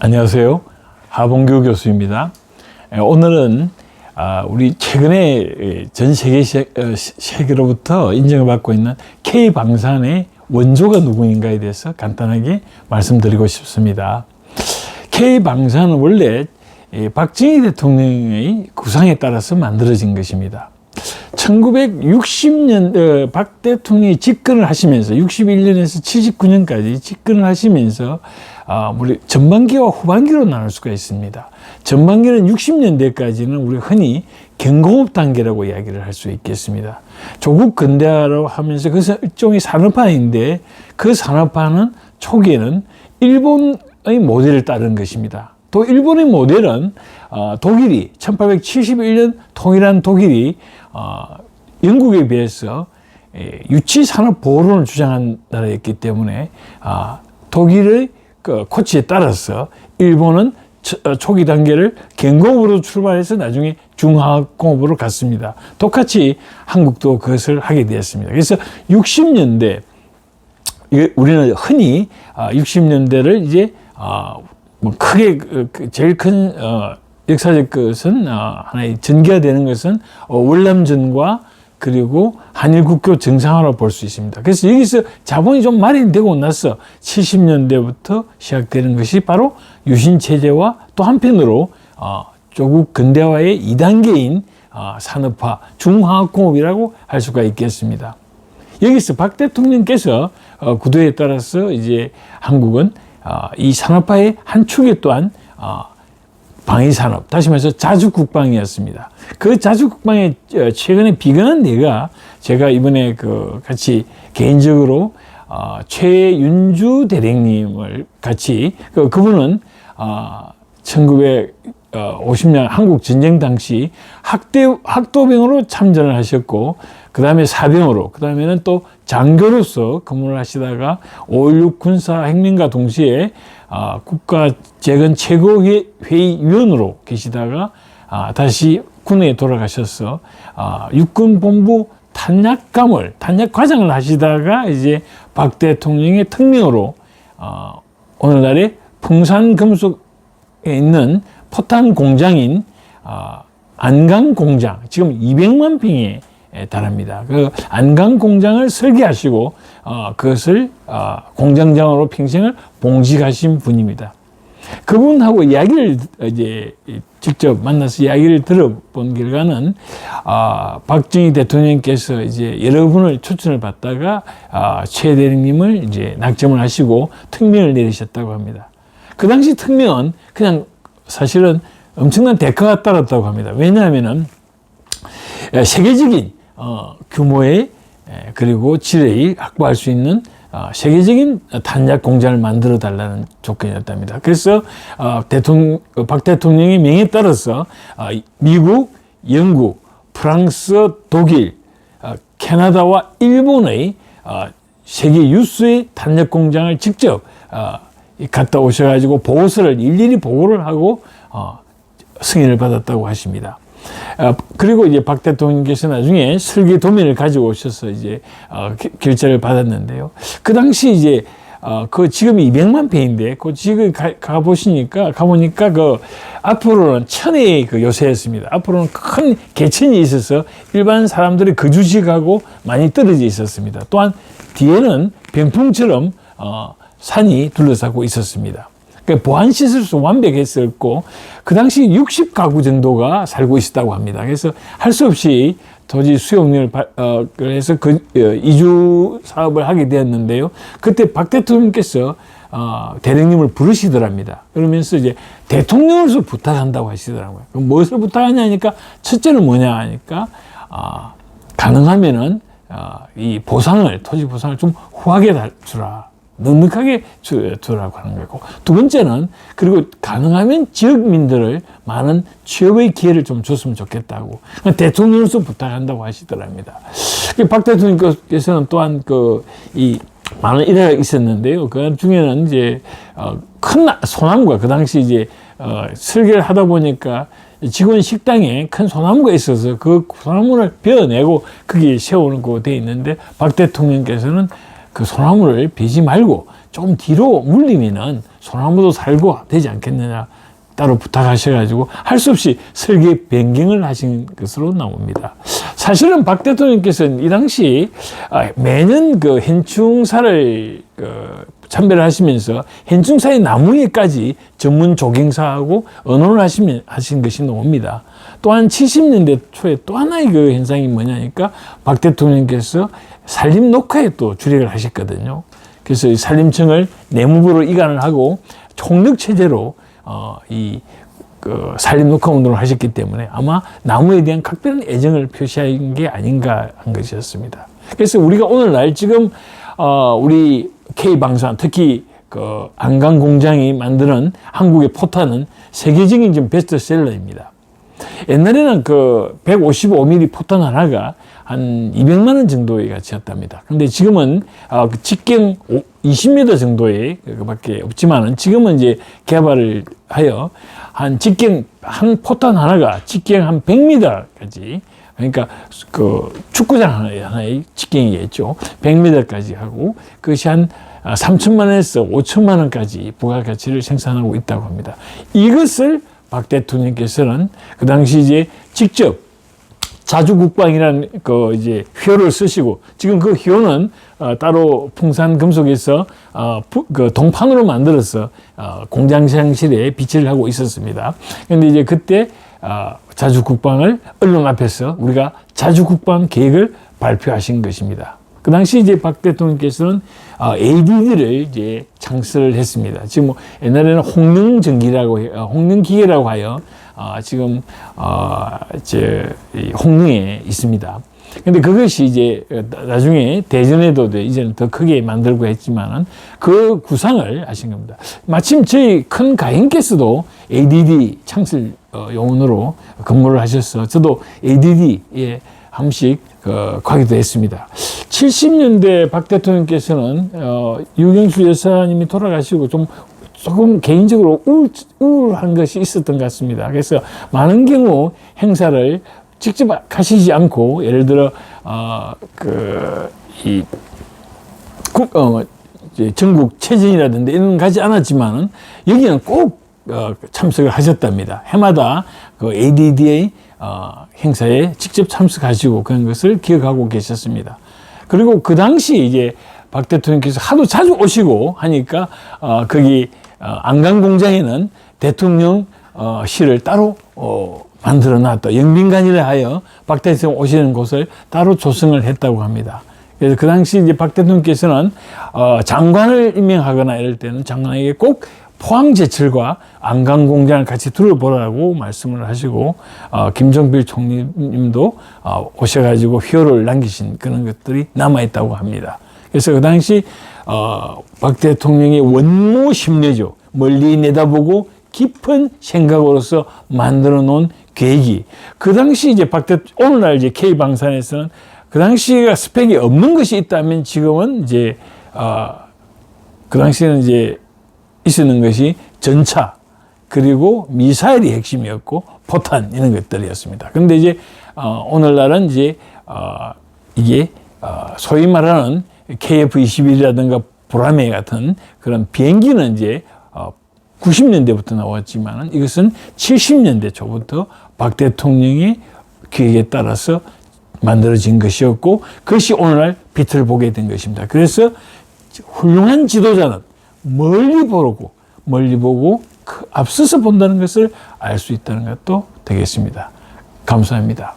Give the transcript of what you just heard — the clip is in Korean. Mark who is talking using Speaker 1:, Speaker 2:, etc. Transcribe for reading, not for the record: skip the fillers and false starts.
Speaker 1: 안녕하세요. 하봉규 교수입니다. 오늘은 우리 최근에 전 세계로부터 인정을 받고 있는 K방산의 원조가 누구인가에 대해서 간단하게 말씀드리고 싶습니다. K방산은 원래 박정희 대통령의 구상에 따라서 만들어진 것입니다. 1960년 박 대통령이 집권을 하시면서 61년에서 79년까지 집권을 하시면서 우리 전반기와 후반기로 나눌 수가 있습니다. 전반기는 60년대까지는 우리 흔히 경공업 단계라고 이야기를 할 수 있겠습니다. 조국 근대화라고 하면서 그것은 일종의 산업화인데 그 산업화는 초기에는 일본의 모델을 따른 것입니다. 또 일본의 모델은 독일이 1871년 통일한 독일이 영국에 비해서 유치산업 보호론을 주장한 나라였기 때문에 독일의 그 코치에 따라서 일본은 초기 단계를 경공업으로 출발해서 나중에 중화학공업으로 갔습니다. 똑같이 한국도 그것을 하게 되었습니다. 그래서 60년대 우리는 흔히 60년대를 이제 뭐 크게 제일 큰 역사적 것은 하나의 전개가 되는 것은 월남전과 그리고 한일 국교 정상화로 볼 수 있습니다. 그래서 여기서 자본이 좀 마련되고 나서 70년대부터 시작되는 것이 바로 유신체제와 또 한편으로 조국 근대화의 2단계인 산업화, 중화학공업이라고 할 수가 있겠습니다. 여기서 박 대통령께서 구도에 따라서 이제 한국은 이 산업화의 한 축이 또한 방위산업, 다시 말해서 자주국방이었습니다. 그 자주국방에 최근에 비근한 예가 제가 이번에 같이 개인적으로 최윤주 대령님을 같이 그분은 1950년 한국 전쟁 당시 학도병으로 참전을 하셨고 그 다음에 사병으로, 그 다음에는 또 장교로서 근무를 하시다가 5.16 군사혁명과 동시에 국가재건 최고회의 위원으로 계시다가 다시 군에 돌아가셔서 육군본부 탄약 과장을 하시다가 이제 박 대통령의 특명으로 오늘날의 풍산금속에 있는 포탄 공장인 안강 공장, 지금 200만 평에 달합니다. 그 안강 공장을 설계하시고 그것을 공장장으로 평생을 봉직하신 분입니다. 그분하고 이야기를 이제 직접 만나서 이야기를 들어본 결과는 박정희 대통령께서 이제 여러분을 추천을 받다가 최 대령님을 이제 낙점을 하시고 특명을 내리셨다고 합니다. 그 당시 특명은 그냥 사실은 엄청난 대가가 따랐다고 합니다. 왜냐하면은 세계적인 규모의 그리고 질의 확보할 수 있는 세계적인 탄약 공장을 만들어 달라는 조건이었답니다. 그래서 박 대통령의 명에 따라서 미국, 영국, 프랑스, 독일, 캐나다와 일본의 세계 유수의 탄약 공장을 직접 갔다 오셔가지고 보고서를 일일이 보고를 하고 승인을 받았다고 하십니다. 그리고 이제 박 대통령께서 나중에 설계 도면을 가지고 오셔서 이제 결재를 받았는데요. 그 당시 이제 지금 200만 평인데 그 지금 가보니까 앞으로는 천의 요새였습니다. 앞으로는 큰 개천이 있어서 일반 사람들이 거주지하고 많이 떨어져 있었습니다. 또한 뒤에는 병풍처럼 산이 둘러싸고 있었습니다. 보안시설도 완벽했었고 그 당시 60가구 정도가 살고 있었다고 합니다. 그래서 할 수 없이 토지 수용을 해서 이주 사업을 하게 되었는데요. 그때 박 대통령께서 대령님을 부르시더랍니다. 그러면서 이제 대통령으로서 부탁한다고 하시더라고요. 그럼 무엇을 부탁하냐니까 첫째는 뭐냐 하니까 가능하면은 이 토지 보상을 좀 후하게 주라. 넉넉하게 주라고 하는 거고, 두 번째는 그리고 가능하면 지역민들을 많은 취업의 기회를 좀 줬으면 좋겠다고 대통령으로서 부탁한다고 하시더랍니다. 박 대통령께서는 또한 많은 일화가 있었는데요. 그 중에는 이제 큰 소나무가 그 당시 이제 설계를 하다 보니까 직원 식당에 큰 소나무가 있어서 그 소나무를 베어내고 거기에 세우는 거 돼 있는데 박 대통령께서는 그 소나무를 베지 말고 좀 뒤로 물리면은 소나무도 살고 되지 않겠느냐 따로 부탁하셔가지고 할 수 없이 설계 변경을 하신 것으로 나옵니다. 사실은 박 대통령께서는 이 당시 매년 그 현충사를 참배를 하시면서 현충사의 나무에까지 전문 조경사하고 언원을 하신 것이 나옵니다. 또한 70년대 초에 또 하나의 그 현상이 뭐냐니까 박 대통령께서 산림 녹화에 또 주력을 하셨거든요. 그래서 이 산림청을 내무부로 이관을 하고 총력 체제로 그 산림 녹화 운동을 하셨기 때문에 아마 나무에 대한 각별한 애정을 표시한 게 아닌가 한 것이었습니다. 그래서 우리가 오늘날 지금 우리 K방산, 특히 그 안강공장이 만드는 한국의 포탄은 세계적인 좀 베스트셀러입니다. 옛날에는 그 155mm 포탄 하나가 한 200만 원 정도의 가치였답니다. 근데 지금은 직경 20m 정도의 그밖에 없지만은 지금은 이제 개발을 하여 한 직경 한 포탄 하나가 직경 한 100m까지, 그러니까 그 축구장 하나의 직경이겠죠. 100m까지 하고 그것이 한 3천만 원에서 5천만 원까지 부가가치를 생산하고 있다고 합니다. 이것을 박 대통령께서는 그 당시 이제 직접 자주국방이라는 그 이제 효를 쓰시고, 지금 그 효는 따로 풍산금속에서 그 동판으로 만들어서 공장장실에 비치를 하고 있었습니다. 그런데 이제 그때 자주국방을 언론 앞에서 우리가 자주국방 계획을 발표하신 것입니다. 그 당시 이제 박 대통령께서는 ADD를 이제 창설을 했습니다. 지금 뭐 옛날에는 홍릉전기라고 홍릉기계라고 하여 지금 이제 홍릉에 있습니다. 근데 그것이 이제 나중에 대전에도 이제는 더 크게 만들고 했지만은 그 구상을 하신 겁니다. 마침 저희 큰 가인께서도 ADD 창설 요원으로 근무를 하셔서 저도 ADD에 한 번씩 가기도 했습니다. 70년대 박 대통령께서는 유경수 여사님이 돌아가시고 조금 개인적으로 우울한 것이 있었던 것 같습니다. 그래서 많은 경우 행사를 직접 가시지 않고, 예를 들어 전국 체전이라든지 이런 건 가지 않았지만은 여기는 꼭 참석을 하셨답니다. 해마다 그 ADD의 행사에 직접 참석하시고 그런 것을 기억하고 계셨습니다. 그리고 그 당시 이제 박 대통령께서 하도 자주 오시고 하니까 거기 안강공장에는 대통령실을 따로 만들어 놨다. 영빈관이라 하여 박 대통령 오시는 곳을 따로 조성을 했다고 합니다. 그래서 그 당시 이제 박 대통령께서는 장관을 임명하거나 이럴 때는 장관에게 꼭 포항제철과 안강공장을 같이 둘러보라고 말씀을 하시고, 김정필 총리님도 오셔가지고 효를 남기신 그런 것들이 남아있다고 합니다. 그래서 그 당시 박 대통령의 원모 심려죠. 멀리 내다보고 깊은 생각으로서 만들어 놓은 계획이, 그 당시 이제 오늘날 이제 K방산에서는 그 당시가 스펙이 없는 것이 있다면 지금은 이제 그 당시에는 이제 있었는 것이 전차, 그리고 미사일이 핵심이었고 포탄 이런 것들이었습니다. 그런데 이제 오늘날은 이제 이게 소위 말하는 KF-21이라든가 보라매 같은 그런 비행기는 이제 90년대부터 나왔지만 이것은 70년대 초부터 박 대통령의 계획에 따라서 만들어진 것이었고, 그것이 오늘날 빛을 보게 된 것입니다. 그래서 훌륭한 지도자는 멀리 보고 앞서서 본다는 것을 알 수 있다는 것도 되겠습니다. 감사합니다.